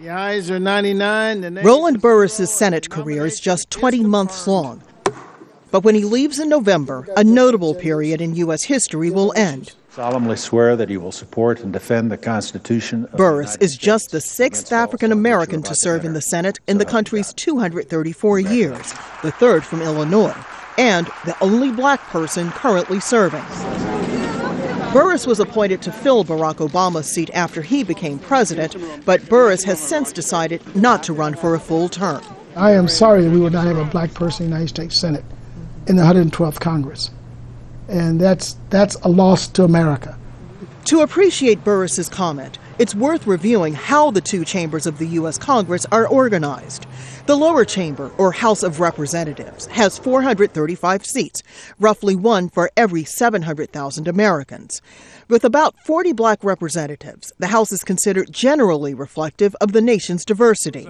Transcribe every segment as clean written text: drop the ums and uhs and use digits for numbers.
The ayes are 99. Roland Burris's Senate career is just 20 months long. But when he leaves in November, a notable period in U.S. history will end. Solemnly swear that you will support and defend the Constitution. Burris is just the sixth African American to serve in the Senate in the country's 234 years, the third from Illinois, and the only black person currently serving. Burris was appointed to fill Barack Obama's seat after he became president, but Burris has since decided not to run for a full term. I am sorry that we will not have a black person in the United States Senate in the 112th Congress. And that's a loss to America. To appreciate Burris's comment, it's worth reviewing how the two chambers of the U.S. Congress are organized. The lower chamber, or House of Representatives, has 435 seats, roughly one for every 700,000 Americans. With about 40 black representatives, the House is considered generally reflective of the nation's diversity.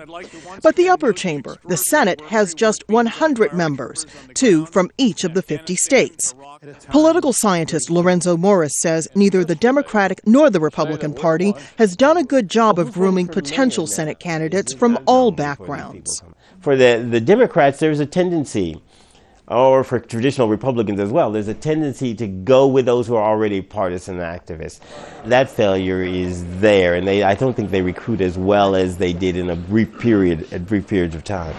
But the upper chamber, the Senate, has just 100 members, 2 from each of the 50 states. Political scientist Lorenzo Morris says neither the Democratic nor the Republican Party has done a good job of grooming potential Senate candidates from all backgrounds. For the Democrats, there's a tendency, or for traditional Republicans as well, there's a tendency to go with those who are already partisan activists. That failure is there, and I don't think they recruit as well as they did in at brief periods of time.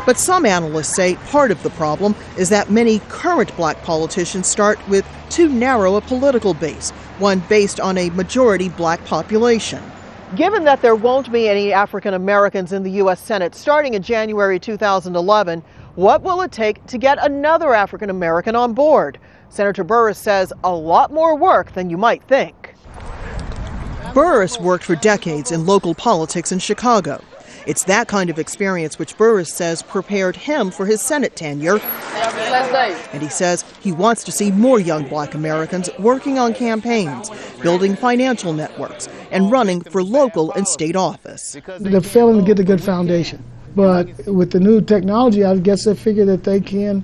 But some analysts say part of the problem is that many current black politicians start with too narrow a political base, one based on a majority black population. Given that there won't be any African Americans in the U.S. Senate starting in January 2011, what will it take to get another African American on board? Senator Burris says a lot more work than you might think. Burris worked for decades in local politics in Chicago. It's that kind of experience which Burris says prepared him for his Senate tenure. And he says he wants to see more young black Americans working on campaigns, building financial networks, and running for local and state office. They're failing to get a good foundation. But with the new technology, I guess they figure that they can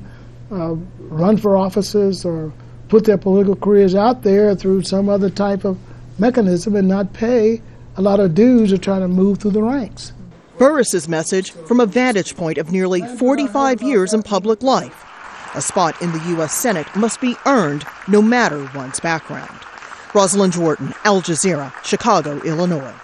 run for offices or put their political careers out there through some other type of mechanism and not pay a lot of dues or try to move through the ranks. Burris's message from a vantage point of nearly 45 years in public life. A spot in the U.S. Senate must be earned no matter one's background. Rosiland, Al Jazeera, Chicago, Illinois.